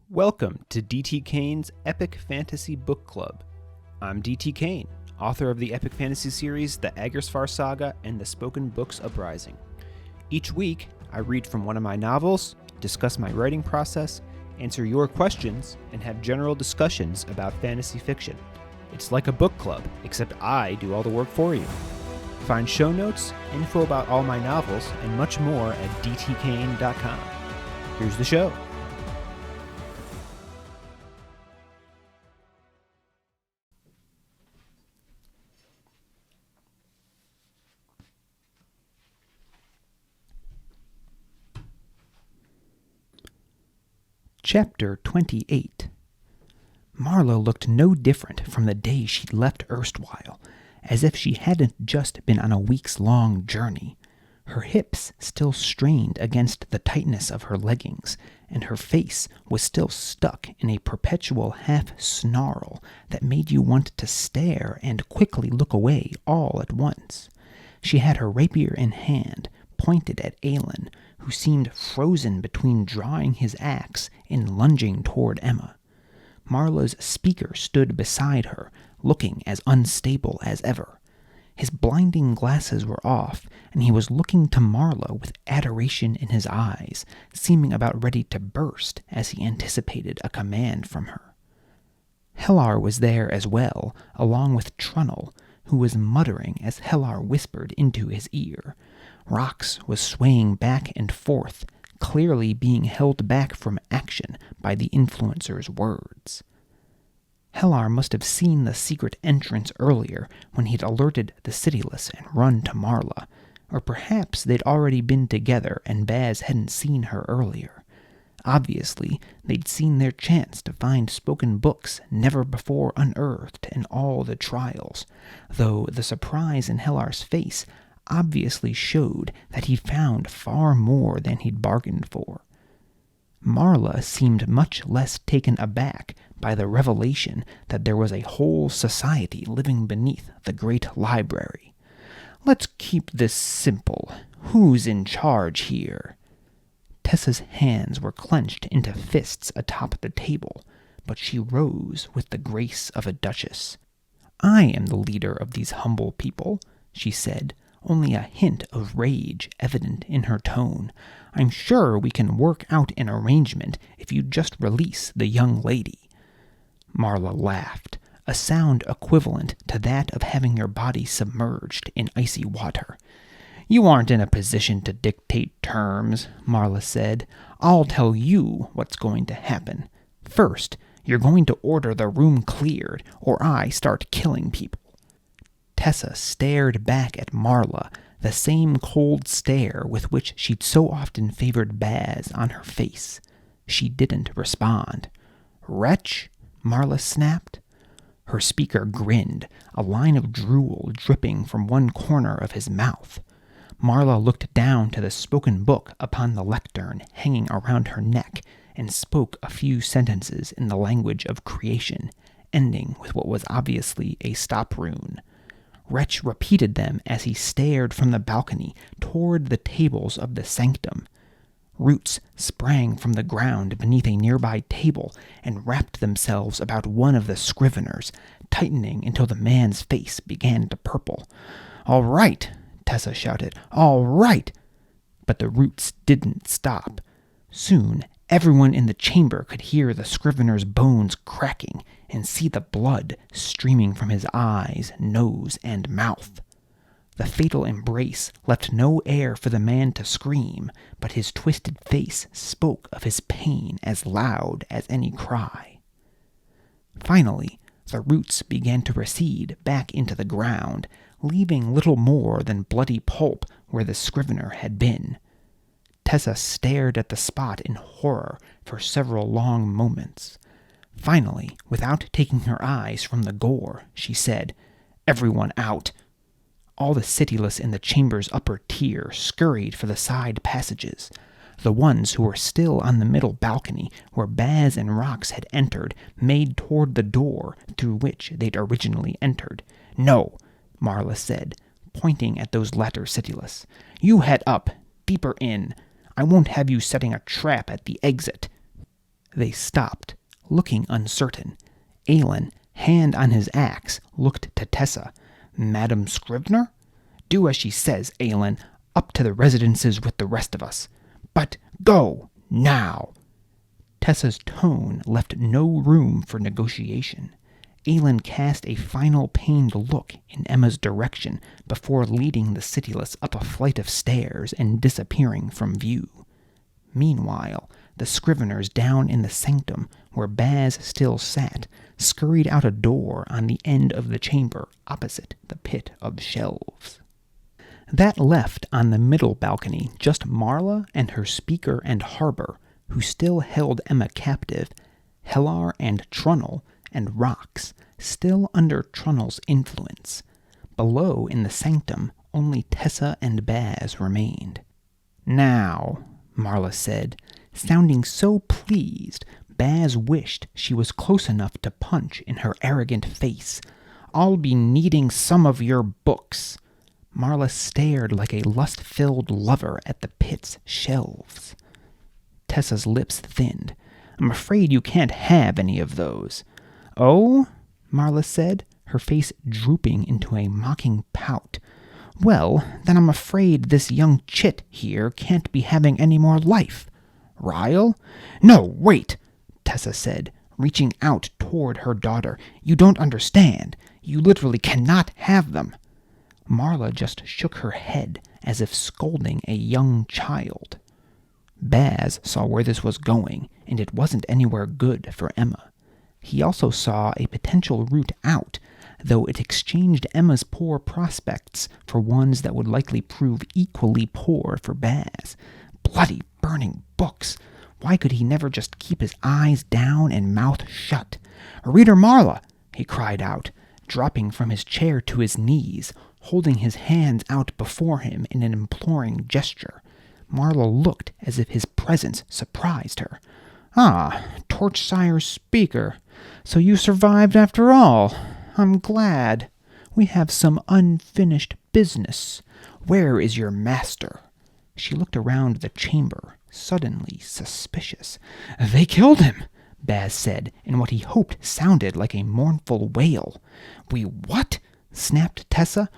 Welcome to DT Kane's Epic Fantasy Book Club. I'm DT Kane, author of the epic fantasy series The Aggersfar Saga and the spoken books Uprising. Each week, I read from one of my novels, discuss my writing process, answer your questions, and have general discussions about fantasy fiction. It's like a book club, except I do all the work for you. Find show notes, info about all my novels, and much more at dtkane.com. Here's the show. Chapter 28. Marla looked no different from the day she'd left erstwhile, as if she hadn't just been on a weeks-long journey. Her hips still strained against the tightness of her leggings, and her face was still stuck in a perpetual half-snarl that made you want to stare and quickly look away all at once. She had her rapier in hand, pointed at Aelin, who seemed frozen between drawing his axe and lunging toward Ehma. Marla's speaker stood beside her, looking as unstable as ever. His blinding glasses were off, and he was looking to Marla with adoration in his eyes, seeming about ready to burst as he anticipated a command from her. Hellar was there as well, along with Trunnell, who was muttering as Hellar whispered into his ear. Rox was swaying back and forth, clearly being held back from action by the influencer's words. Hellar must have seen the secret entrance earlier when he'd alerted the Citiless and run to Marla, or perhaps they'd already been together and Baz hadn't seen her earlier. Obviously, they'd seen their chance to find spoken books never before unearthed in all the trials, though the surprise in Hellar's face obviously showed that he'd found far more than he'd bargained for. Marla seemed much less taken aback by the revelation that there was a whole society living beneath the great library. "Let's keep this simple. Who's in charge here?" Tessa's hands were clenched into fists atop the table, but she rose with the grace of a duchess. "I am the leader of these humble people," she said, only a hint of rage evident in her tone. "I'm sure we can work out an arrangement if you just release the young lady." Marla laughed, a sound equivalent to that of having your body submerged in icy water. "You aren't in a position to dictate terms," Marla said. "I'll tell you what's going to happen. First, you're going to order the room cleared, or I start killing people." Tessa stared back at Marla, the same cold stare with which she'd so often favored Baz on her face. She didn't respond. "Retch?" Marla snapped. Her speaker grinned, a line of drool dripping from one corner of his mouth. Marla looked down to the spoken book upon the lectern hanging around her neck and spoke a few sentences in the language of creation, ending with what was obviously a stop rune. Retch repeated them as he stared from the balcony toward the tables of the sanctum. Roots sprang from the ground beneath a nearby table and wrapped themselves about one of the Scriveners, tightening until the man's face began to purple. "All right!" Tessa shouted. "All right!" But the roots didn't stop. Soon, everyone in the chamber could hear the Scrivener's bones cracking and see the blood streaming from his eyes, nose, and mouth. The fatal embrace left no air for the man to scream, but his twisted face spoke of his pain as loud as any cry. Finally, the roots began to recede back into the ground, leaving little more than bloody pulp where the Scrivener had been. Tessa stared at the spot in horror for several long moments. Finally, without taking her eyes from the gore, she said, "Everyone out." All the Citiless in the chamber's upper tier scurried for the side passages. The ones who were still on the middle balcony, where Baz and Rox had entered, made toward the door through which they'd originally entered. "No," Marla said, pointing at those latter Citiless. "You head up, deeper in. I won't have you setting a trap at the exit." They stopped, looking uncertain. Aelin, hand on his axe, looked to Tessa. Madam Scrivener? Do as she says, Aelin. Up to the residences with the rest of us. But go, now! Tessa's tone left no room for negotiation. Aelin cast a final pained look in Emma's direction before leading the Citiless up a flight of stairs and disappearing from view. Meanwhile, the Scriveners down in the sanctum, where Baz still sat, scurried out a door on the end of the chamber opposite the pit of shelves. That left on the middle balcony just Marla and her speaker and Harbour, who still held Emma captive, Hellar and Trunnell, and Rox, still under Trunnell's influence. Below in the sanctum, only Tessa and Baz remained. Now, Marla said, sounding so pleased, Baz wished she was close enough to punch in her arrogant face. I'll be needing some of your books. Marla stared like a lust-filled lover at the pit's shelves. Tessa's lips thinned. I'm afraid you can't have any of those. Oh? Marla said, her face drooping into a mocking pout. Well, then I'm afraid this young chit here can't be having any more life. Ryle? No, wait, Tessa said, reaching out toward her daughter. You don't understand. You literally cannot have them. Marla just shook her head as if scolding a young child. Baz saw where this was going, and it wasn't anywhere good for Emma. He also saw a potential route out, though it exchanged Emma's poor prospects for ones that would likely prove equally poor for Baz. Bloody burning books! Why could he never just keep his eyes down and mouth shut? Reader Marla! He cried out, dropping from his chair to his knees, holding his hands out before him in an imploring gesture. Marla looked as if his presence surprised her. Ah, Torchsire's speaker. So you survived after all. I'm glad. We have some unfinished business. Where is your master? She looked around the chamber, suddenly suspicious. They killed him, Baz said, in what he hoped sounded like a mournful wail. We what? Snapped Tessa.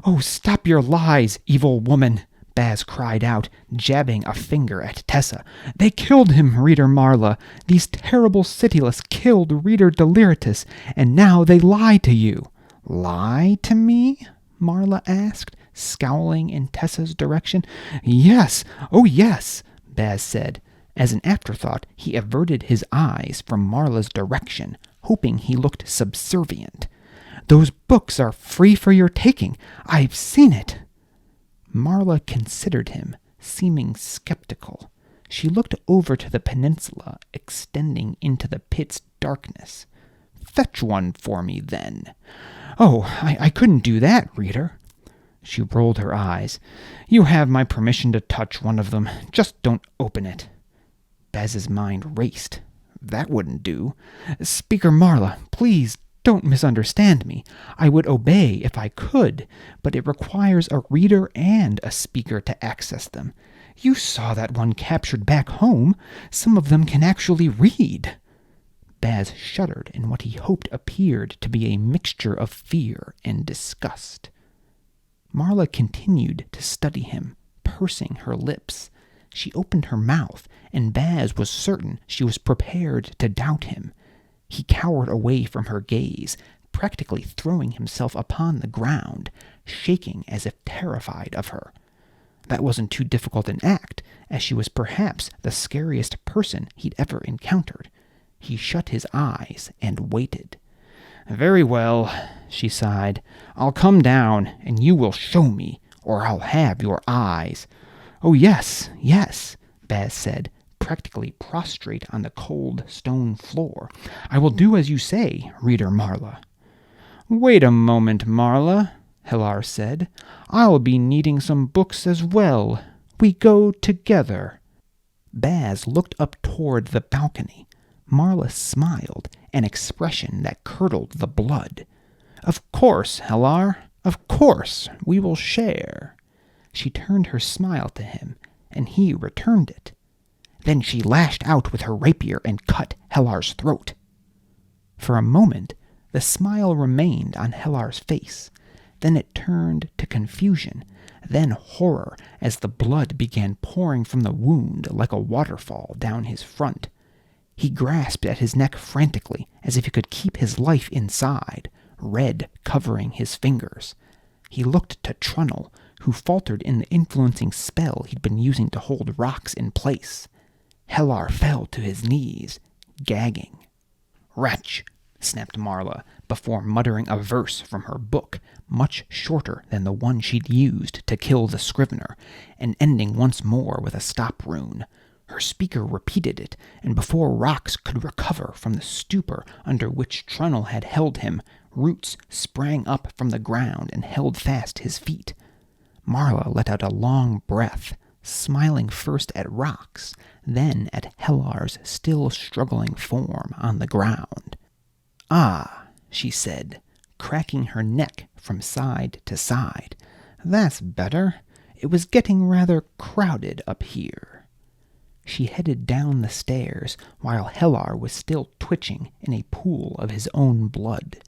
Oh, stop your lies, evil woman, Baz cried out, jabbing a finger at Tessa. They killed him, Reader Marla. These terrible Citiless killed Reader Deliritous, and now they lie to you. Lie to me? Marla asked, scowling in Tessa's direction. Yes, oh yes, Baz said. As an afterthought, he averted his eyes from Marla's direction, hoping he looked subservient. Those books are free for your taking. I've seen it. Marla considered him, seeming skeptical. She looked over to the peninsula, extending into the pit's darkness. Fetch one for me, then. Oh, I couldn't do that, reader. She rolled her eyes. You have my permission to touch one of them. Just don't open it. Baz's mind raced. That wouldn't do. Speaker Marla, please don't misunderstand me. I would obey if I could, but it requires a reader and a speaker to access them. You saw that one captured back home. Some of them can actually read. Baz shuddered in what he hoped appeared to be a mixture of fear and disgust. Marla continued to study him, pursing her lips. She opened her mouth, and Baz was certain she was prepared to doubt him. He cowered away from her gaze, practically throwing himself upon the ground, shaking as if terrified of her. That wasn't too difficult an act, as she was perhaps the scariest person he'd ever encountered. He shut his eyes and waited. Very well, she sighed. I'll come down, and you will show me, or I'll have your eyes. Oh, yes, yes, Baz said, practically prostrate on the cold stone floor. I will do as you say, Reader Marla. Wait a moment, Marla, Hellar said. I'll be needing some books as well. We go together. Baz looked up toward the balcony. Marla smiled, an expression that curdled the blood. Of course, Hellar, of course, we will share. She turned her smile to him, and he returned it. Then she lashed out with her rapier and cut Hellar's throat. For a moment, the smile remained on Hellar's face. Then it turned to confusion, then horror as the blood began pouring from the wound like a waterfall down his front. He grasped at his neck frantically, as if he could keep his life inside, red covering his fingers. He looked to Trunnell, who faltered in the influencing spell he'd been using to hold rocks in place. Hellar fell to his knees, gagging. "Retch," snapped Marla, before muttering a verse from her book, much shorter than the one she'd used to kill the Scrivener, and ending once more with a stop rune. Her speaker repeated it, and before Rox could recover from the stupor under which Trunnell had held him, roots sprang up from the ground and held fast his feet. Marla let out a long breath, smiling first at Rox, then at Hellar's still struggling form on the ground. "Ah," she said, cracking her neck from side to side. "That's better. It was getting rather crowded up here." She headed down the stairs while Hellar was still twitching in a pool of his own blood.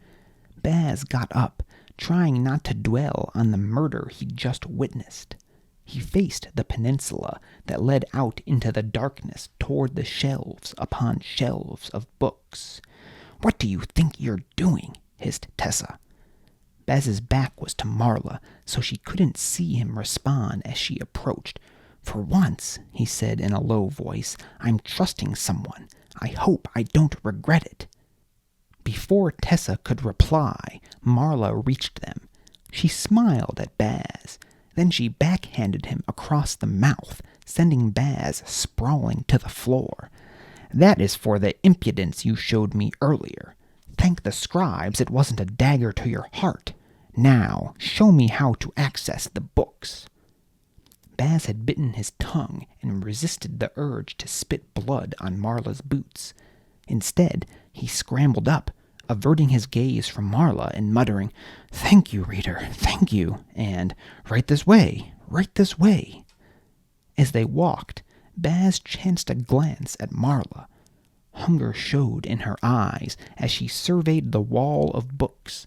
Baz got up, trying not to dwell on the murder he'd just witnessed. He faced the peninsula that led out into the darkness toward the shelves upon shelves of books. "What do you think you're doing?" hissed Tessa. Baz's back was to Marla, so she couldn't see him respond as she approached. "For once," he said in a low voice, "I'm trusting someone. I hope I don't regret it." Before Tessa could reply, Marla reached them. She smiled at Baz. Then she backhanded him across the mouth, sending Baz sprawling to the floor. "That is for the impudence you showed me earlier. Thank the scribes it wasn't a dagger to your heart. Now, show me how to access the books." Baz had bitten his tongue and resisted the urge to spit blood on Marla's boots. Instead, he scrambled up, averting his gaze from Marla and muttering, "Thank you, reader, thank you," and right this way. As they walked, Baz chanced a glance at Marla. Hunger showed in her eyes as she surveyed the wall of books.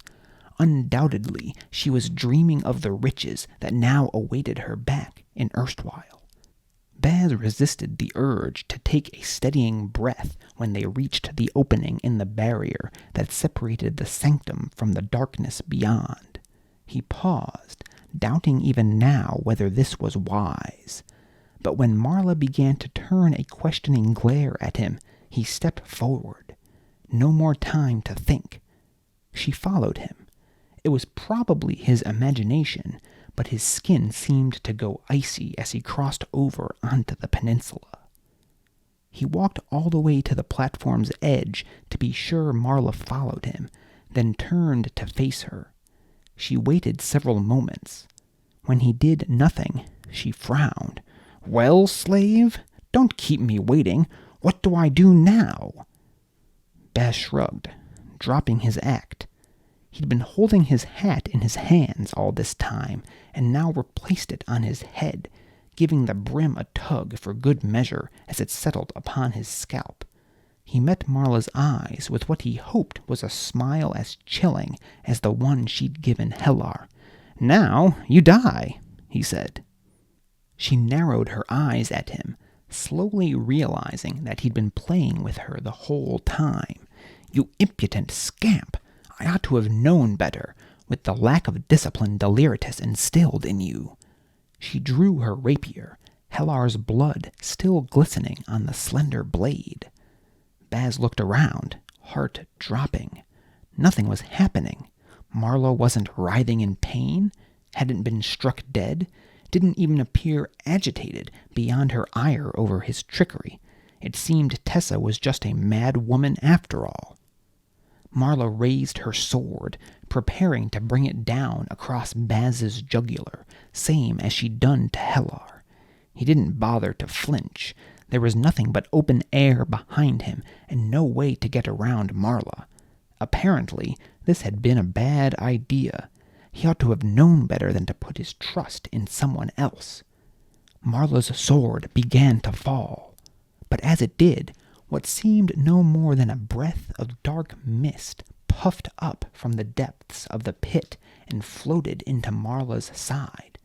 Undoubtedly, she was dreaming of the riches that now awaited her back in Erstwhile. Baz resisted the urge to take a steadying breath when they reached the opening in the barrier that separated the sanctum from the darkness beyond. He paused, doubting even now whether this was wise. But when Marla began to turn a questioning glare at him, he stepped forward. No more time to think. She followed him. It was probably his imagination, but his skin seemed to go icy as he crossed over onto the peninsula. He walked all the way to the platform's edge to be sure Marla followed him, then turned to face her. She waited several moments. When he did nothing, she frowned. "Well, slave? Don't keep me waiting. What do I do now?" Baz shrugged, dropping his act. He'd been holding his hat in his hands all this time, and now replaced it on his head, giving the brim a tug for good measure as it settled upon his scalp. He met Marla's eyes with what he hoped was a smile as chilling as the one she'd given Hellar. "Now you die," he said. She narrowed her eyes at him, slowly realizing that he'd been playing with her the whole time. "You impudent scamp! I ought to have known better, with the lack of discipline Deliritous instilled in you." She drew her rapier, Hellar's blood still glistening on the slender blade. Baz looked around, heart dropping. Nothing was happening. Marla wasn't writhing in pain, hadn't been struck dead, didn't even appear agitated beyond her ire over his trickery. It seemed Tessa was just a mad woman after all. Marla raised her sword, preparing to bring it down across Baz's jugular, same as she'd done to Hellar. He didn't bother to flinch. There was nothing but open air behind him, and no way to get around Marla. Apparently, this had been a bad idea. He ought to have known better than to put his trust in someone else. Marla's sword began to fall. But as it did, what seemed no more than a breath of dark mist puffed up from the depths of the pit and floated into Marla's side.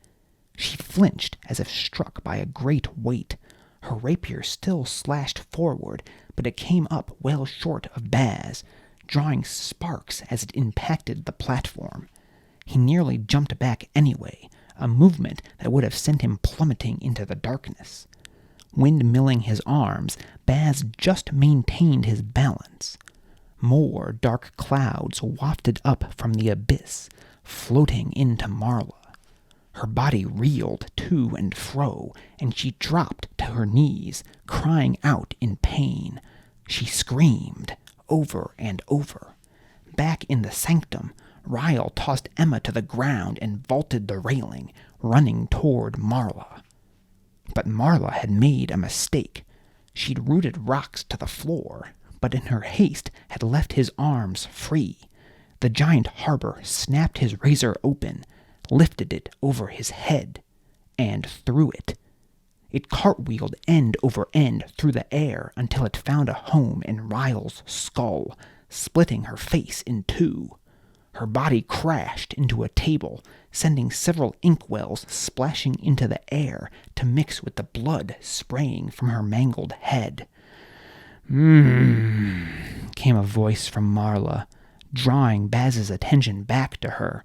She flinched as if struck by a great weight. Her rapier still slashed forward, but it came up well short of Baz, drawing sparks as it impacted the platform. He nearly jumped back anyway, a movement that would have sent him plummeting into the darkness. Windmilling his arms, Baz just maintained his balance. More dark clouds wafted up from the abyss, floating into Marla. Her body reeled to and fro, and she dropped to her knees, crying out in pain. She screamed over and over. Back in the sanctum, Ryle tossed Ehma to the ground and vaulted the railing, running toward Marla. But Marla had made a mistake. She'd rooted rocks to the floor, but in her haste had left his arms free. The giant Harbour snapped his razor open, lifted it over his head, and threw it. It cartwheeled end over end through the air until it found a home in Ryle's skull, splitting her face in two. Her body crashed into a table, sending several inkwells splashing into the air to mix with the blood spraying from her mangled head. Came a voice from Marla, drawing Baz's attention back to her.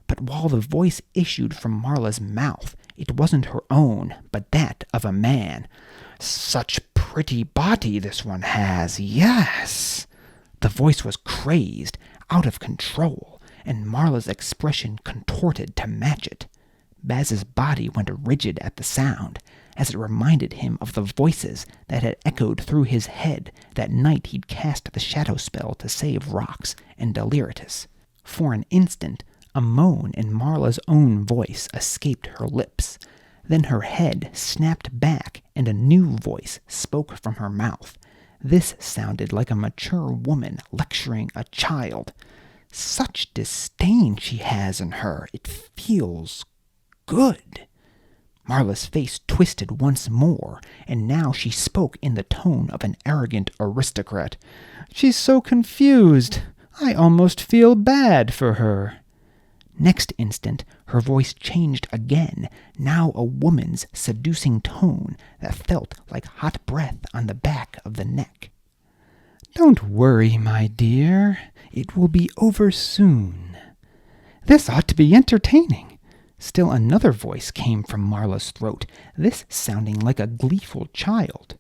But while the voice issued from Marla's mouth, it wasn't her own, but that of a man. "Such pretty body this one has, yes!" The voice was crazed, out of control, and Marla's expression contorted to match it. Baz's body went rigid at the sound, as it reminded him of the voices that had echoed through his head that night he'd cast the shadow spell to save Rox and Deliritous. For an instant, a moan in Marla's own voice escaped her lips. Then her head snapped back and a new voice spoke from her mouth. This sounded like a mature woman lecturing a child. "Such disdain she has in her. It feels good." Marla's face twisted once more, and now she spoke in the tone of an arrogant aristocrat. "She's so confused. I almost feel bad for her." Next instant, her voice changed again, now a woman's seducing tone that felt like hot breath on the back of the neck. "Don't worry, my dear. It will be over soon." "This ought to be entertaining." Still another voice came from Marla's throat, this sounding like a gleeful child.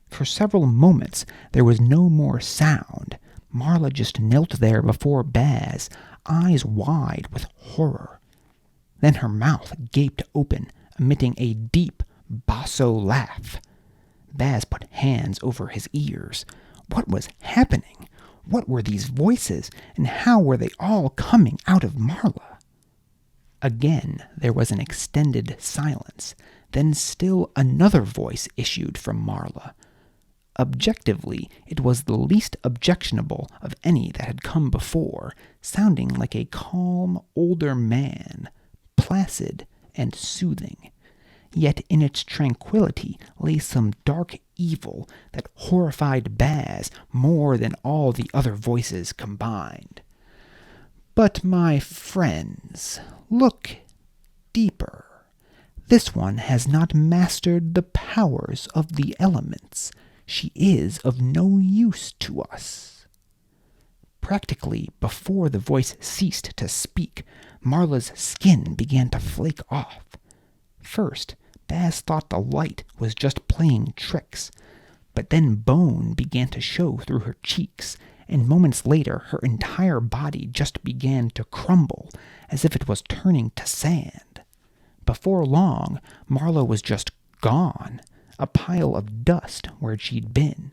For several moments there was no more sound. Marla just knelt there before Baz, eyes wide with horror. Then her mouth gaped open, emitting a deep, basso laugh. Baz put hands over his ears. What was happening? What were these voices, and how were they all coming out of Marla? Again there was an extended silence. Then still another voice issued from Marla. Objectively, it was the least objectionable of any that had come before, sounding like a calm, older man, placid and soothing. Yet in its tranquility lay some dark evil that horrified Baz more than all the other voices combined. "But my friends, look deeper. This one has not mastered the powers of the elements. She is of no use to us." Practically before the voice ceased to speak, Marla's skin began to flake off. First, Baz thought the light was just playing tricks, but then bone began to show through her cheeks, and moments later her entire body just began to crumble, as if it was turning to sand. Before long, Marla was just gone, a pile of dust where she'd been.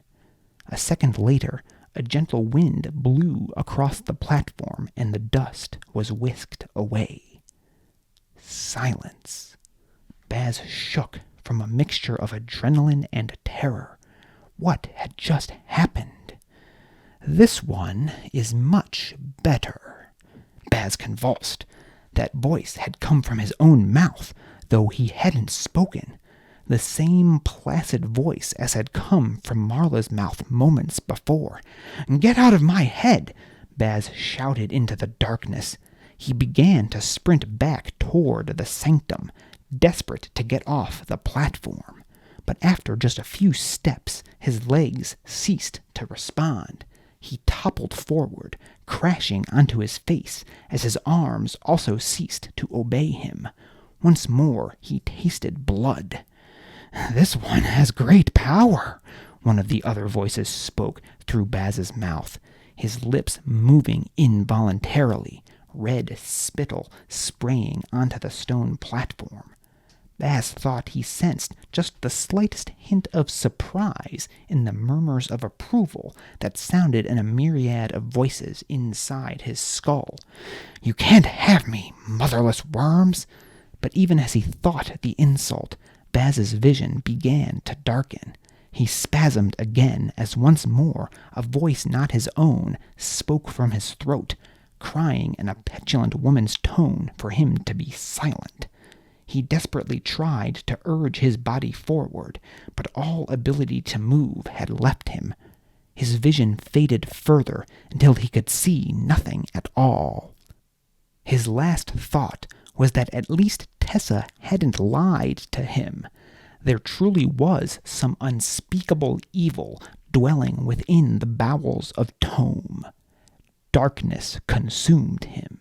A second later, a gentle wind blew across the platform and the dust was whisked away. Silence. Baz shook from a mixture of adrenaline and terror. What had just happened? "This one is much better." Baz convulsed. That voice had come from his own mouth, though he hadn't spoken. the same placid voice as had come from Marla's mouth moments before. "Get out of my head!" Baz shouted into the darkness. He began to sprint back toward the sanctum, desperate to get off the platform. But after just a few steps, his legs ceased to respond. He toppled forward, crashing onto his face as his arms also ceased to obey him. Once more he tasted blood. "This one has great power," one of the other voices spoke through Baz's mouth, his lips moving involuntarily, red spittle spraying onto the stone platform. Baz thought he sensed just the slightest hint of surprise in the murmurs of approval that sounded in a myriad of voices inside his skull. "You can't have me, motherless worms!" But even as he thought the insult, Baz's vision began to darken. He spasmed again as once more a voice not his own spoke from his throat, crying in a petulant woman's tone for him to be silent. He desperately tried to urge his body forward, but all ability to move had left him. His vision faded further until he could see nothing at all. His last thought was that at least Tessa hadn't lied to him. There truly was some unspeakable evil dwelling within the bowels of Tome. Darkness consumed him.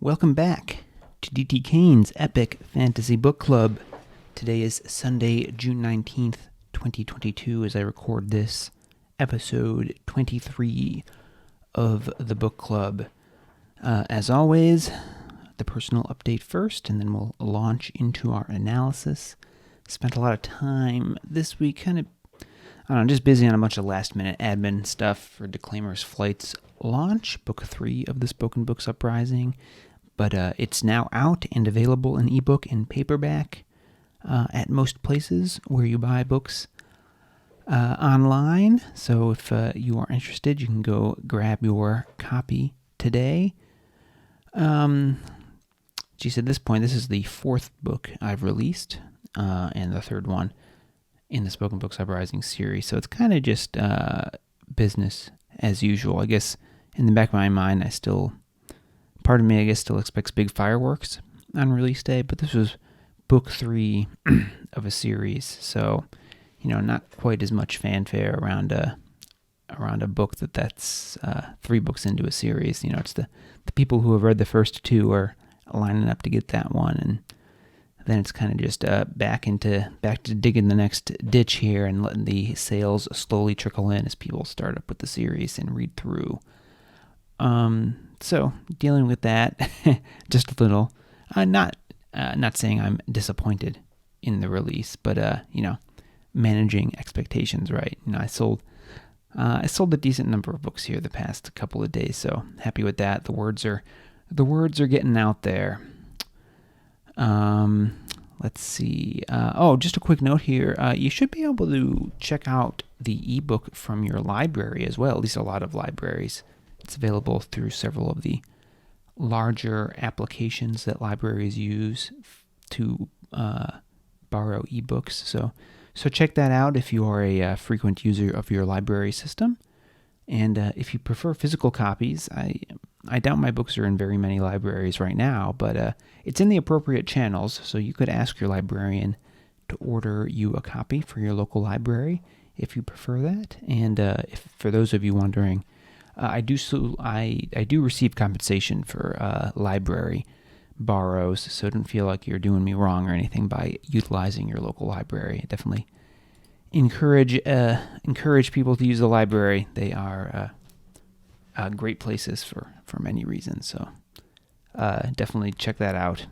Welcome back to D.T. Kane's Epic Fantasy Book Club. Today is Sunday, June 19th, 2022, as I record this, episode 23 of the book club. As always, the personal update first, and then we'll launch into our analysis. Spent a lot of time this week just busy on a bunch of last-minute admin stuff for Declaimer's Flight's launch, Book 3 of the Spoken Books Uprising. But it's now out and available in ebook and paperback at most places where you buy books online. So if you are interested, you can go grab your copy today. At this point, this is the fourth book I've released, and the third one in the Spoken Books Uprising series. So it's kind of just business as usual. I guess in the back of my mind, part of me still expects big fireworks on release day, but this was book 3 of a series, so not quite as much fanfare around a book that's 3 books into a series. It's the people who have read the first 2 are lining up to get that one, and then it's kind of just back to digging the next ditch here and letting the sales slowly trickle in as people start up with the series and read through. So dealing with that just a little. Not saying I'm disappointed in the release, but managing expectations right. I sold a decent number of books here the past couple of days, so happy with that. The words are getting out there. Let's see. Just a quick note here. You should be able to check out the ebook from your library as well. At least a lot of libraries. It's available through several of the larger applications that libraries use to borrow ebooks. So check that out if you are a frequent user of your library system. And if you prefer physical copies, I doubt my books are in very many libraries right now, but it's in the appropriate channels, so you could ask your librarian to order you a copy for your local library if you prefer that. And if for those of you wondering, I do receive compensation for library borrows, so don't feel like you're doing me wrong or anything by utilizing your local library. I definitely encourage people to use the library. They are great places for many reasons, so definitely check that out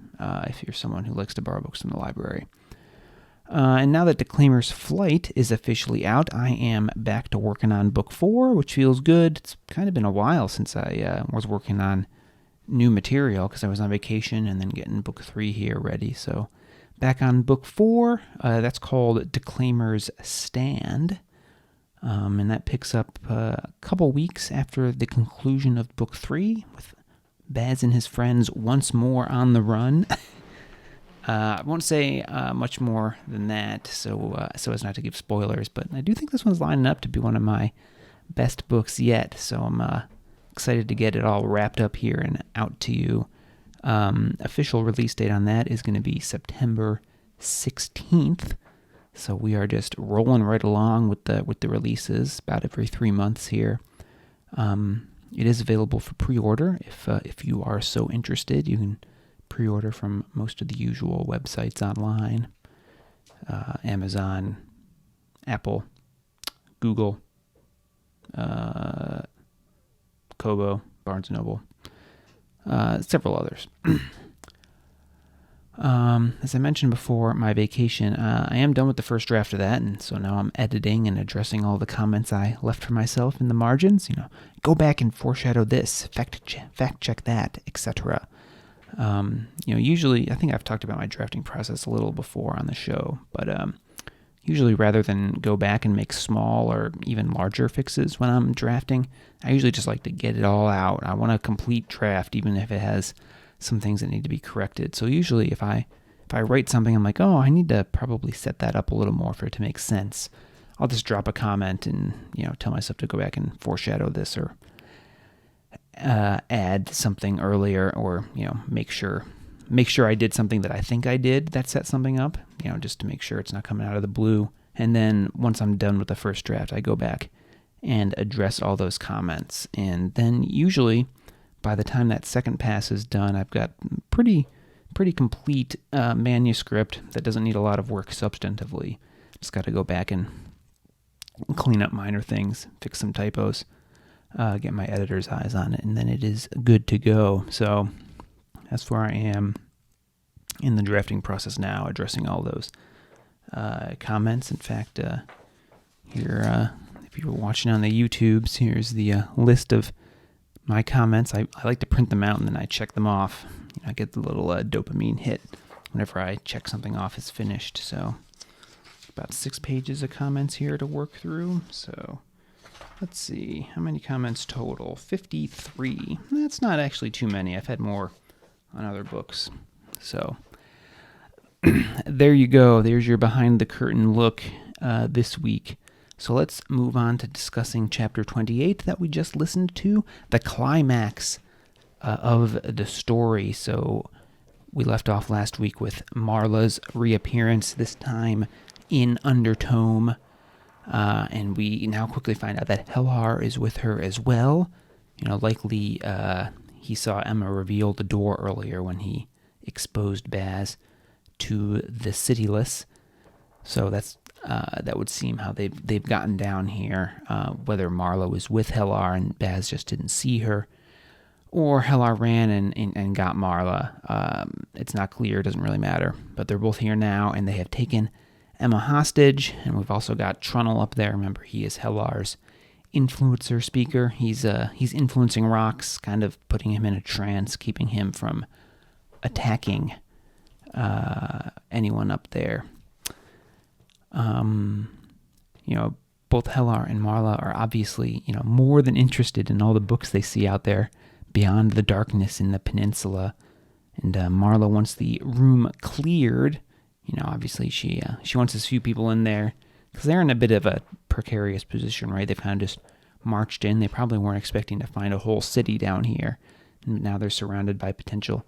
if you're someone who likes to borrow books from the library. And now that Declaimer's Flight is officially out, I am back to working on Book 4, which feels good. It's kind of been a while since I was working on new material because I was on vacation and then getting Book 3 here ready. So back on Book 4, that's called Declaimer's Stand. And that picks up a couple weeks after the conclusion of Book 3, with Baz and his friends once more on the run. I won't say much more than that, so as not to give spoilers, but I do think this one's lining up to be one of my best books yet, so I'm excited to get it all wrapped up here and out to you. Official release date on that is going to be September 16th, so we are just rolling right along with the releases about every 3 months here. It is available for pre-order if you are so interested. You can pre-order from most of the usual websites online, Amazon, Apple, Google, Kobo, Barnes & Noble, several others. As I mentioned before, my vacation, I am done with the first draft of that, and so now I'm editing and addressing all the comments I left for myself in the margins. Go back and foreshadow this, fact check that, etc. Usually, I think I've talked about my drafting process a little before on the show, but usually rather than go back and make small or even larger fixes when I'm drafting, I usually just like to get it all out. I want a complete draft, even if it has some things that need to be corrected. So usually if I write something, I'm like, I need to probably set that up a little more for it to make sense. I'll just drop a comment and, tell myself to go back and foreshadow this, or add something earlier, or, make sure I did something that I think I did that set something up, just to make sure it's not coming out of the blue. And then once I'm done with the first draft, I go back and address all those comments. And then usually by the time that second pass is done, I've got pretty complete manuscript that doesn't need a lot of work substantively. Just got to go back and clean up minor things, fix some typos, get my editor's eyes on it, and then it is good to go. So that's where I am in the drafting process now, addressing all those comments. In fact, here, if you were watching on the YouTubes, here's the list of my comments. I like to print them out and then I check them off. I get the little dopamine hit whenever I check something off as finished. So about 6 pages of comments here to work through. So let's see, how many comments total? 53. That's not actually too many. I've had more on other books. So there you go. There's your behind the curtain look this week. So let's move on to discussing Chapter 28 that we just listened to, the climax of the story. So we left off last week with Marla's reappearance, this time in Undertome, and we now quickly find out that Hellar is with her as well. Likely he saw Ehma reveal the door earlier when he exposed Baz to the Citiless. So that would seem how they've gotten down here. Whether Marla was with Hellar and Baz just didn't see her, or Hellar ran and got Marla. It's not clear. It doesn't really matter. But they're both here now, and they have taken Ehma hostage. And we've also got Trunnell up there. Remember, he is Hellar's influencer speaker. He's influencing Rox, kind of putting him in a trance, keeping him from attacking anyone up there. Both Hellar and Marla are obviously, more than interested in all the books they see out there beyond the darkness in the peninsula. And Marla wants the room cleared. Obviously she wants as few people in there because they're in a bit of a precarious position, right? They've kind of just marched in. They probably weren't expecting to find a whole city down here. And now they're surrounded by potential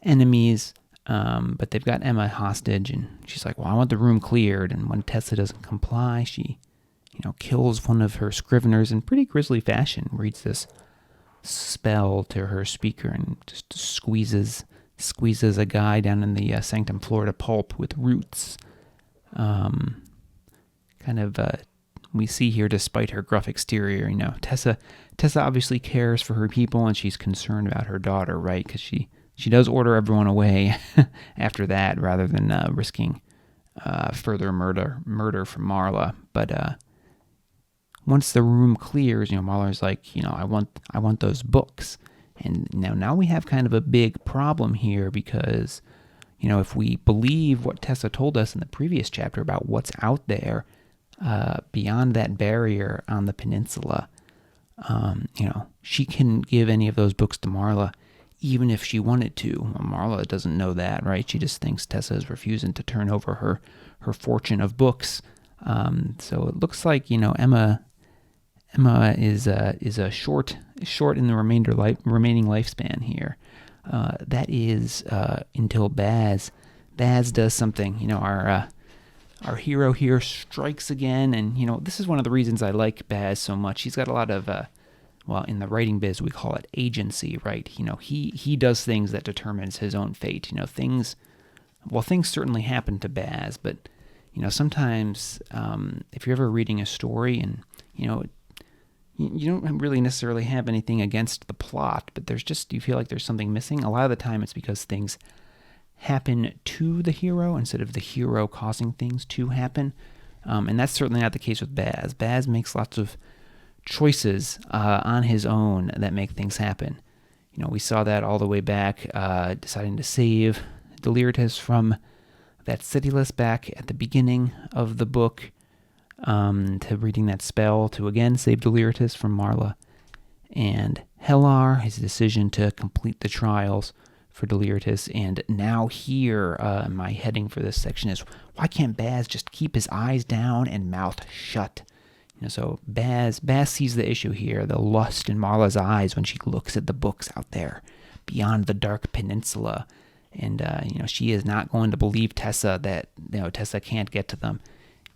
enemies. But they've got Ehma hostage, and she's like, well, I want the room cleared. And when Tessa doesn't comply, she, kills one of her Scriveners in pretty grisly fashion, reads this spell to her speaker and just squeezes a guy down in the Sanctum Floor to pulp with roots. We see here, despite her gruff exterior, Tessa obviously cares for her people, and she's concerned about her daughter, right? Because she does order everyone away after that, rather than risking further murder from Marla. But once the room clears, Marla's like, I want those books. And now we have kind of a big problem here because, if we believe what Tessa told us in the previous chapter about what's out there, beyond that barrier on the peninsula, she couldn't give any of those books to Marla, even if she wanted to. Well, Marla doesn't know that, right? She just thinks Tessa is refusing to turn over her fortune of books. So it looks like, Ehma is a short in the remaining lifespan here. That is until Baz does something. Our hero here strikes again, and this is one of the reasons I like Baz so much. He's got a lot of in the writing biz we call it agency, right? He does things that determines his own fate. Things certainly happen to Baz, but sometimes if you're ever reading a story and you don't really necessarily have anything against the plot, but you feel like there's something missing. A lot of the time it's because things happen to the hero instead of the hero causing things to happen. And that's certainly not the case with Baz. Baz makes lots of choices on his own that make things happen. We saw that all the way back, deciding to save Deliritous from that Citiless back at the beginning of the book, to reading that spell to again save Deliritous from Marla. And Hellar, his decision to complete the trials for Deliritous. And now here, my heading for this section is, why can't Baz just keep his eyes down and mouth shut? So Baz sees the issue here, the lust in Marla's eyes when she looks at the books out there beyond the dark peninsula. And, she is not going to believe Tessa that, Tessa can't get to them.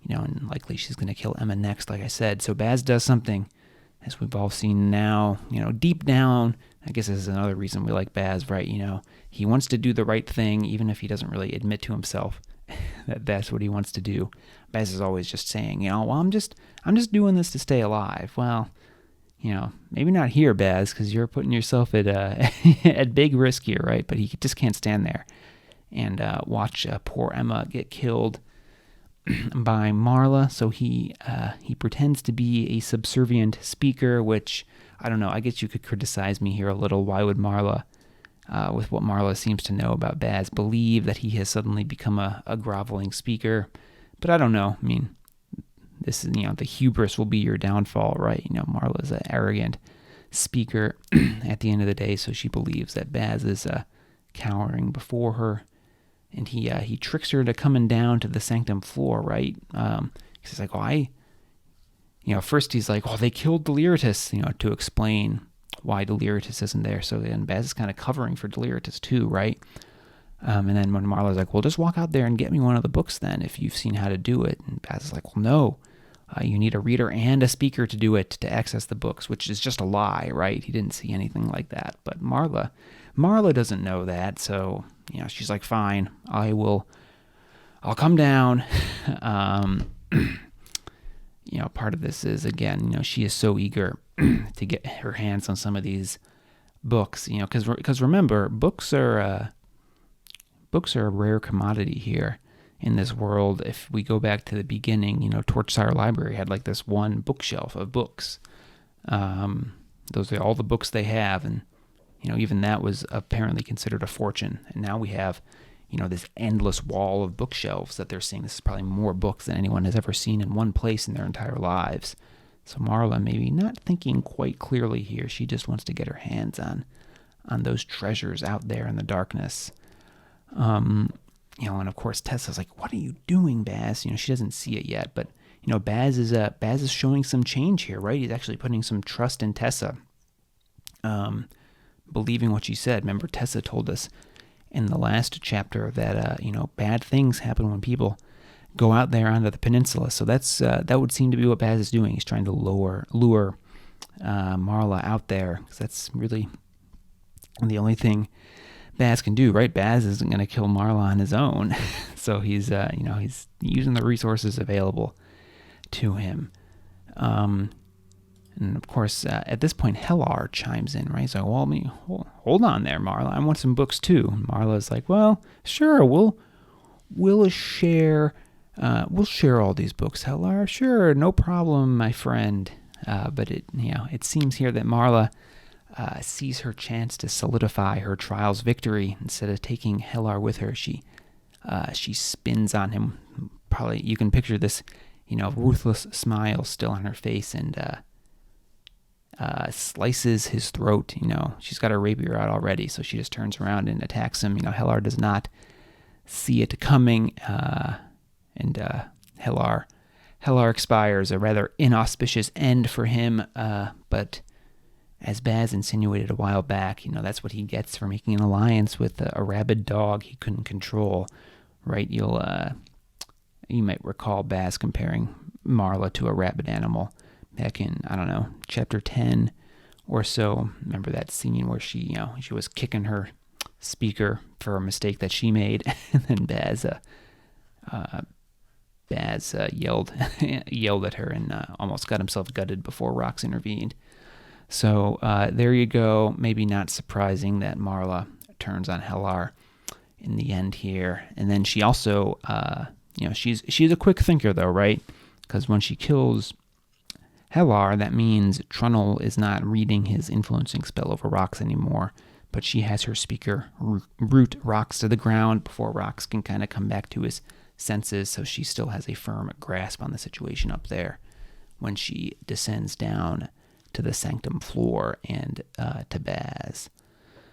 And likely she's going to kill Ehma next, like I said. So Baz does something, as we've all seen now, deep down. I guess this is another reason we like Baz, right? He wants to do the right thing, even if he doesn't really admit to himself that that's what he wants to do. Baz is always just saying, well, I'm just doing this to stay alive. Well, maybe not here, Baz, because you're putting yourself at at big risk here, right? But he just can't stand there and watch poor Ehma get killed by Marla. So he pretends to be a subservient speaker, which, I don't know, I guess you could criticize me here a little. Why would Marla, with what Marla seems to know about Baz, believe that he has suddenly become a groveling speaker? But I don't know. I mean, this is, the hubris will be your downfall, right? Marla's an arrogant speaker at the end of the day, so she believes that Baz is cowering before her. And he tricks her to coming down to the sanctum floor, right? He's like, first he's like, they killed Deliritous, to explain why Deliritous isn't there. So then Baz is kind of covering for Deliritous too, right? And then when Marla's like, just walk out there and get me one of the books then, if you've seen how to do it. And Baz is like, no, you need a reader and a speaker to do it, to access the books, which is just a lie, right? He didn't see anything like that. But Marla doesn't know that, so she's like, fine, I'll come down. Part of this is, again, she is so eager to get her hands on some of these books, because remember, books are a rare commodity here in this world. If we go back to the beginning, Torchsire Library had like this one bookshelf of books. Those are all the books they have, and even that was apparently considered a fortune. And now we have, this endless wall of bookshelves that they're seeing. This is probably more books than anyone has ever seen in one place in their entire lives. So Marla maybe not thinking quite clearly here. She just wants to get her hands on those treasures out there in the darkness. And of course Tessa's like, what are you doing, Baz? She doesn't see it yet, but Baz is showing some change here, right? He's actually putting some trust in Tessa. Believing what she said. Remember, Tessa told us in the last chapter that bad things happen when people go out there onto the peninsula. So that would seem to be what Baz is doing. He's trying to lure Marla out there, because that's really the only thing Baz can do, right? Baz isn't going to kill Marla on his own, so he's using the resources available to him. And of course, at this point, Hellar chimes in, right? He's like, hold on there, Marla. I want some books too. And Marla's like, well, sure, we'll share all these books, Hellar. Sure, no problem, my friend. But it seems here that Marla sees her chance to solidify her trials victory. Instead of taking Hellar with her, she spins on him. Probably you can picture this ruthless smile still on her face, and slices his throat. She's got her rapier out already, so she just turns around and attacks him. Hellar does not see it coming, and Hellar expires, a rather inauspicious end for him, but as Baz insinuated a while back, that's what he gets for making an alliance with a rabid dog he couldn't control, right? You might recall Baz comparing Marla to a rabid animal back in, chapter 10 or so. Remember that scene where she was kicking her speaker for a mistake that she made, and then Baz yelled at her and almost got himself gutted before Rox intervened. So there you go. Maybe not surprising that Marla turns on Hellar in the end here. And then she also, she's a quick thinker though, right? Because when she kills Hellar, that means Trunnell is not reading his influencing spell over Rox anymore, but she has her speaker root Rox to the ground before Rox can kind of come back to his senses, so she still has a firm grasp on the situation up there when she descends down to the sanctum floor and to Baz.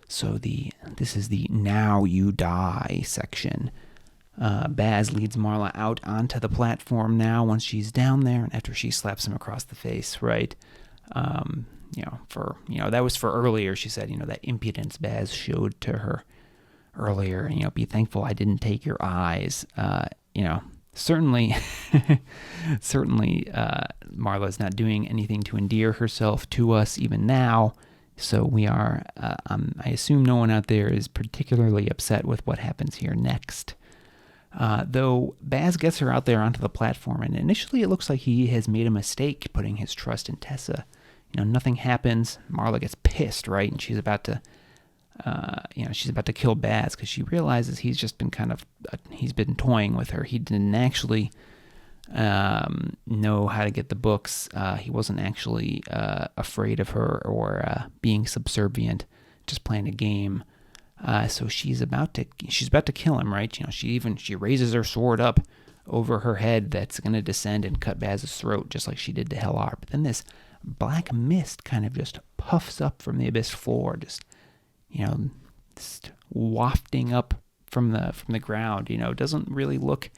So this is the now you die section. Baz leads Marla out onto the platform now once she's down there, and after she slaps him across the face, right? That was for earlier, she said, that impudence Baz showed to her earlier, be thankful I didn't take your eyes. Certainly Marla's not doing anything to endear herself to us even now, so we are, I assume no one out there is particularly upset with what happens here next. Though Baz gets her out there onto the platform, and initially it looks like he has made a mistake putting his trust in Tessa. Nothing happens. Marla gets pissed, right? And she's about to kill Baz because she realizes he's just been he's been toying with her. He didn't actually know how to get the books. He wasn't actually afraid of her or being subservient, just playing a game. So she's about to kill him, right? She raises her sword up over her head that's going to descend and cut Baz's throat, just like she did to Hellar. But then this black mist kind of just puffs up from the abyss floor, just wafting up from the ground. It doesn't really look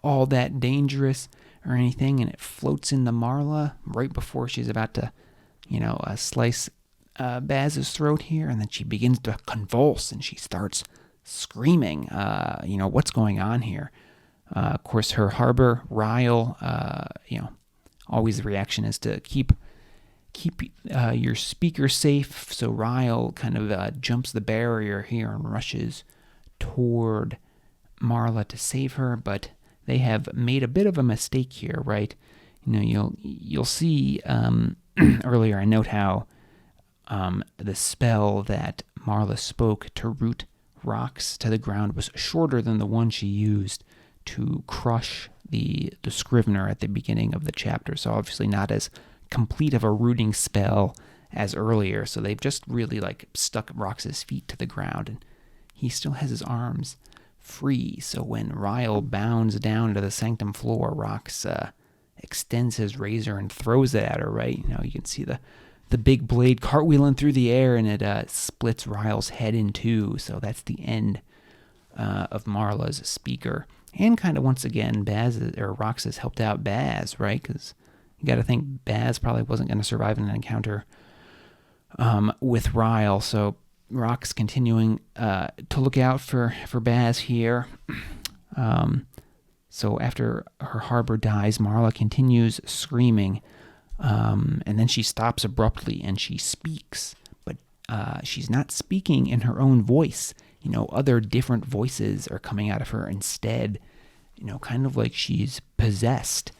all that dangerous or anything, and it floats into Marla right before she's about to, slice Baz's throat here, and then she begins to convulse and she starts screaming. What's going on here? Of course, her Harbour, Ryle, always the reaction is to keep your speaker safe. So Ryle kind of jumps the barrier here and rushes toward Marla to save her, but they have made a bit of a mistake here, right? You'll see earlier. I note how the spell that Marla spoke to root Rox to the ground was shorter than the one she used to crush the Scrivener at the beginning of the chapter. So obviously not as complete of a rooting spell as earlier. So they've just really stuck Rox's feet to the ground, and he still has his arms free. So when Ryle bounds down to the sanctum floor, Rox extends his razor and throws it at her, right? You can see the big blade cartwheeling through the air, and it splits Ryle's head in two. So that's the end of Marla's speaker. And kind of once again, Rox has helped out Baz, right? Because you got to think Baz probably wasn't going to survive an encounter with Ryle. So Rox continuing to look out for Baz here. So after her Harbour dies, Marla continues screaming. And then she stops abruptly and she speaks, but she's not speaking in her own voice. Other different voices are coming out of her instead, kind of like she's possessed.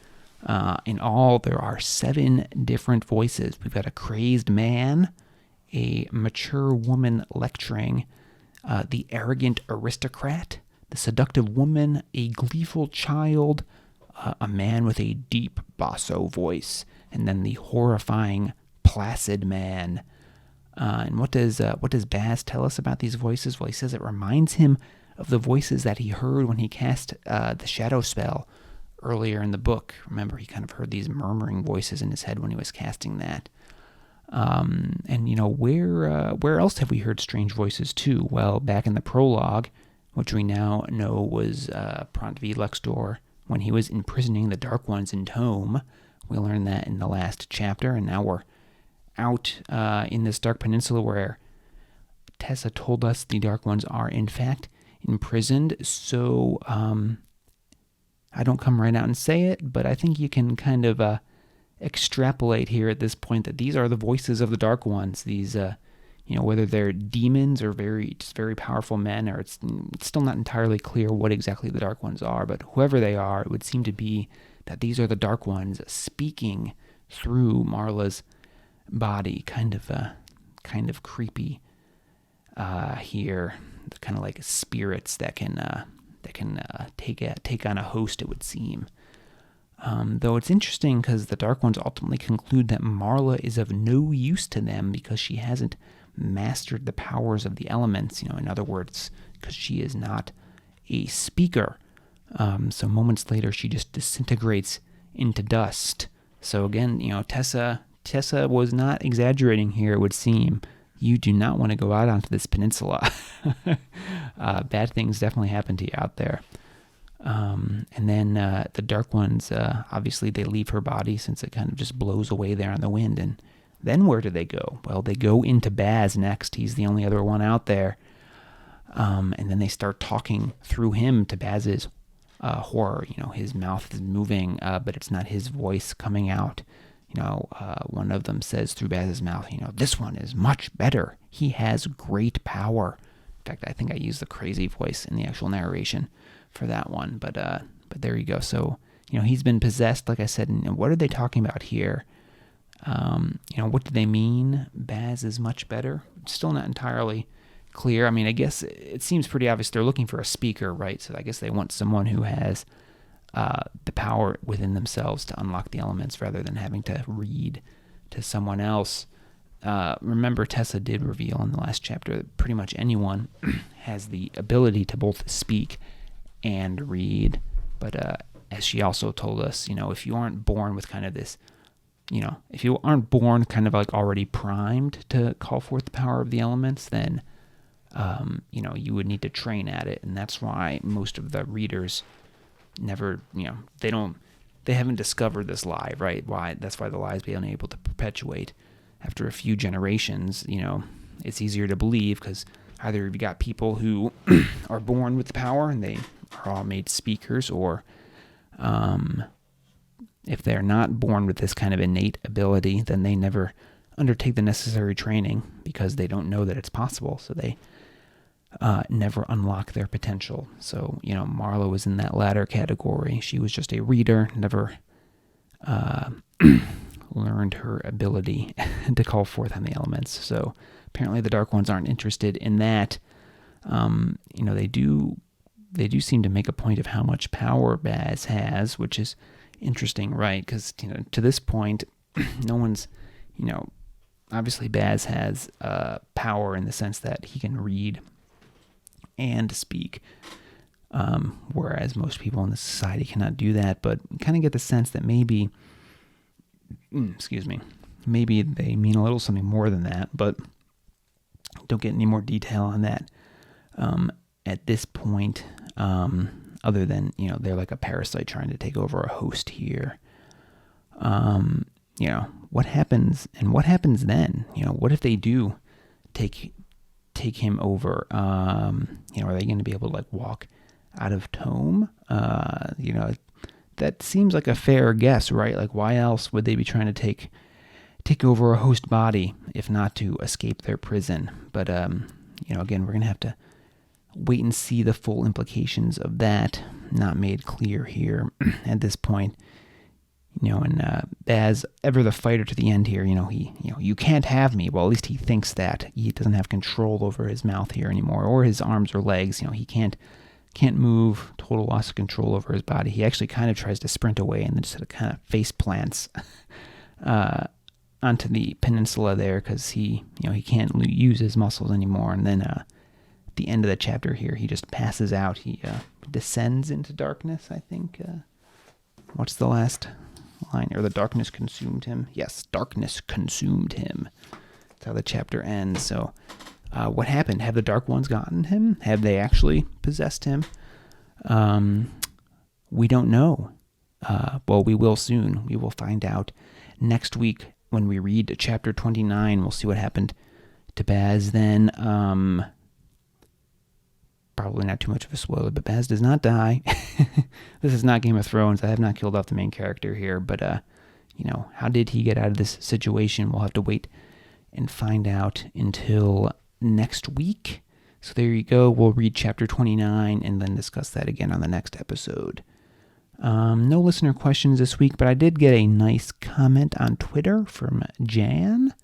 In all, there are 7 different voices. We've got a crazed man, a mature woman lecturing, the arrogant aristocrat, the seductive woman, a gleeful child, a man with a deep basso voice, and then the horrifying placid man. And what does Baz tell us about these voices? Well, he says it reminds him of the voices that he heard when he cast the shadow spell earlier in the book. Remember, he kind of heard these murmuring voices in his head when he was casting that. And, where else have we heard strange voices too? Well, back in the prologue, which we now know was Pront V. Luxdor, when he was imprisoning the Dark Ones in Tome. We learned that in the last chapter, and now we're out in this Dark Peninsula where Tessa told us the Dark Ones are, in fact, imprisoned. So I don't come right out and say it, but I think you can kind of extrapolate here at this point that these are the voices of the Dark Ones. These, whether they're demons or very powerful men, or it's still not entirely clear what exactly the Dark Ones are, but whoever they are, it would seem to be that these are the Dark Ones speaking through Marla's body. Kind of creepy here. Kind of like spirits that can take on a host, it would seem. Though it's interesting because the Dark Ones ultimately conclude that Marla is of no use to them because she hasn't mastered the powers of the elements. In other words, because she is not a speaker. So moments later, she just disintegrates into dust. So again, Tessa was not exaggerating here, it would seem. You do not want to go out onto this peninsula. Bad things definitely happen to you out there. And then the Dark Ones, obviously they leave her body since it kind of just blows away there on the wind. And then where do they go? Well, they go into Baz next. He's the only other one out there. And then they start talking through him to Baz's horror. His mouth is moving, but it's not his voice coming out. One of them says through Baz's mouth, this one is much better. He has great power. In fact, I think I used the crazy voice in the actual narration for that one. But there you go. So, he's been possessed, like I said. And what are they talking about here? What do they mean? Baz is much better. Still not entirely clear. I mean, I guess it seems pretty obvious they're looking for a speaker, right? So I guess they want someone who has the power within themselves to unlock the elements rather than having to read to someone else. Remember, Tessa did reveal in the last chapter that pretty much anyone has the ability to both speak and read. But as she also told us, if you aren't born with kind of this, if you aren't born kind of like already primed to call forth the power of the elements, then, you would need to train at it. And that's why most of the readers never, they haven't discovered this lie, right? That's why the lie is being able to perpetuate after a few generations. It's easier to believe because either you've got people who are born with the power and they are all made speakers, or if they're not born with this kind of innate ability, then they never undertake the necessary training because they don't know that it's possible. So they never unlock their potential. So, Marla was in that latter category. She was just a reader, never learned her ability to call forth on the elements. So apparently the Dark Ones aren't interested in that. They do seem to make a point of how much power Baz has, which is interesting, right? Because, to this point, no one's, obviously Baz has power in the sense that he can read and speak, whereas most people in the society cannot do that. But you kind of get the sense that maybe they mean a little something more than that, but don't get any more detail on that at this point, other than, they're like a parasite trying to take over a host here. What happens then? What if they do take him over? Are they going to be able to like walk out of Tome? That seems like a fair guess, right? Like, why else would they be trying to take over a host body if not to escape their prison? But again, we're gonna have to wait and see the full implications of that. Not made clear here at this point. And Baz, ever the fighter to the end here, you can't have me. Well, at least he thinks that. He doesn't have control over his mouth here anymore, or his arms or legs. He can't move, total loss of control over his body. He actually kind of tries to sprint away and then just kind of face plants onto the peninsula there because he can't use his muscles anymore. And then at the end of the chapter here, he just passes out. He descends into darkness, I think. what's the last line? Or the darkness consumed him? Yes, darkness consumed him. That's how the chapter ends. So what happened? Have the Dark Ones gotten him? Have they actually possessed him? We don't know. Well, we will soon. We will find out next week when we read chapter 29. We'll see what happened to Baz then. Probably not too much of a spoiler, but Baz does not die. This is not Game of Thrones. I have not killed off the main character here, but, how did he get out of this situation? We'll have to wait and find out until next week. So there you go. We'll read chapter 29 and then discuss that again on the next episode. No listener questions this week, but I did get a nice comment on Twitter from Jan.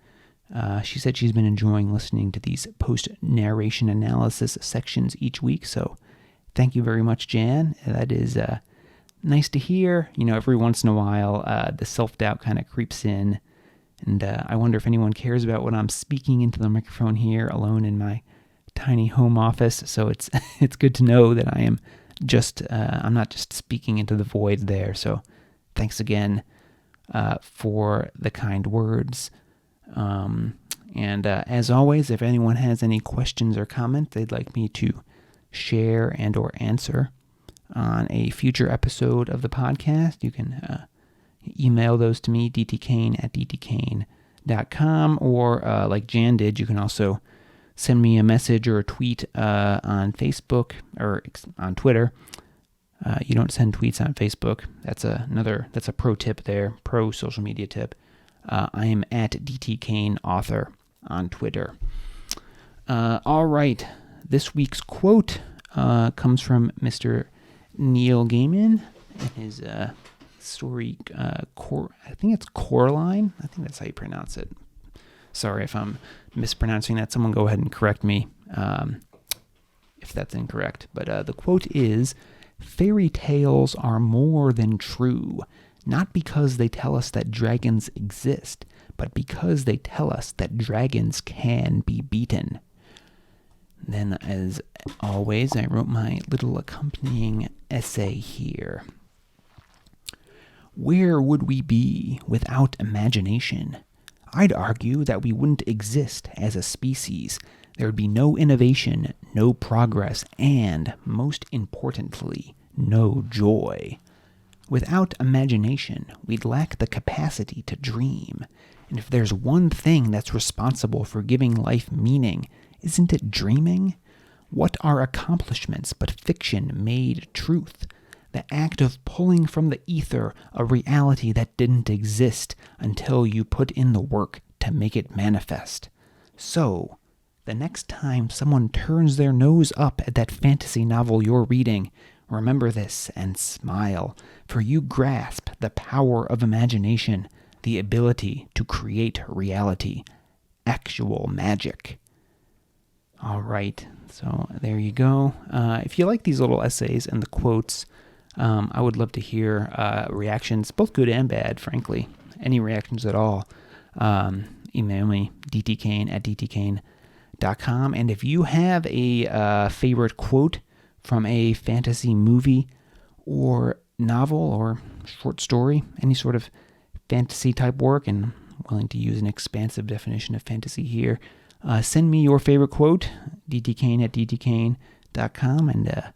She said she's been enjoying listening to these post-narration analysis sections each week, so thank you very much, Jan. That is nice to hear. Every once in a while, the self-doubt kind of creeps in, and I wonder if anyone cares about what I'm speaking into the microphone here alone in my tiny home office, so it's good to know that I am I'm not just speaking into the void there, so thanks again for the kind words. And as always, if anyone has any questions or comments they'd like me to share and or answer on a future episode of the podcast, you can email those to me, dtkane@dtkane.com, or like Jan did, you can also send me a message or a tweet on Facebook or on Twitter. You don't send tweets on Facebook. That's a pro tip there, pro social media tip. I am at dtkaneauthor on Twitter. All right, this week's quote comes from Mr. Neil Gaiman in his story, I think it's Coraline. I think that's how you pronounce it. Sorry if I'm mispronouncing that. Someone go ahead and correct me if that's incorrect. But the quote is, "Fairy tales are more than true, not because they tell us that dragons exist, but because they tell us that dragons can be beaten." Then, as always, I wrote my little accompanying essay here. "Where would we be without imagination? I'd argue that we wouldn't exist as a species. There would be no innovation, no progress, and, most importantly, no joy. Without imagination, we'd lack the capacity to dream. And if there's one thing that's responsible for giving life meaning, isn't it dreaming? What are accomplishments but fiction made truth? The act of pulling from the ether a reality that didn't exist until you put in the work to make it manifest. So, the next time someone turns their nose up at that fantasy novel you're reading, remember this and smile, for you grasp the power of imagination, the ability to create reality, actual magic." All right, so there you go. If you like these little essays and the quotes, I would love to hear reactions, both good and bad, frankly. Any reactions at all, email me, dtkane@dtkane.com. And if you have a favorite quote from a fantasy movie or novel or short story, any sort of fantasy type work, and I'm willing to use an expansive definition of fantasy here, send me your favorite quote, dtkane@dtkane.com, and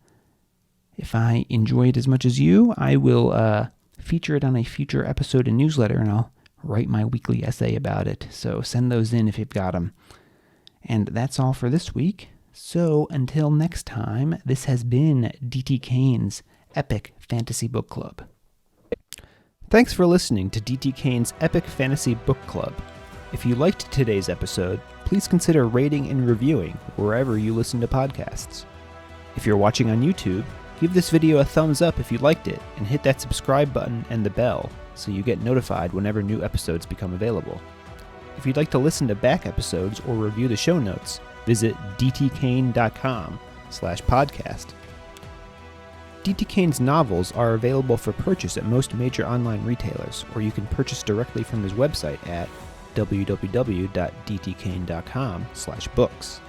if I enjoy it as much as you, I will feature it on a future episode and newsletter, and I'll write my weekly essay about it. So send those in if you've got them. And that's all for this week. So until next time, this has been DT Kane's Epic Fantasy Book Club. Thanks for listening to DT Kane's Epic Fantasy Book Club. If you liked today's episode, please consider rating and reviewing wherever you listen to podcasts. If you're watching on YouTube, give this video a thumbs up if you liked it, and hit that subscribe button and the bell so you get notified whenever new episodes become available. If you'd like to listen to back episodes or review the show notes, visit dtkane.com/podcast. DT Kane's novels are available for purchase at most major online retailers, or you can purchase directly from his website at www.dtkane.com/books.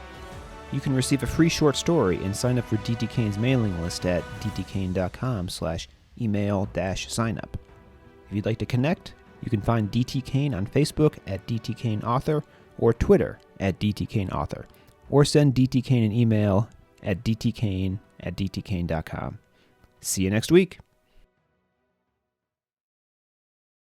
You can receive a free short story and sign up for DT Kane's mailing list at dtkane.com/ email-signup. If you'd like to connect, you can find DT Kane on Facebook at DT Kane Author or Twitter at DT Kane Author, or send DT Kane an email at dtkane@dtkane.com. See you next week.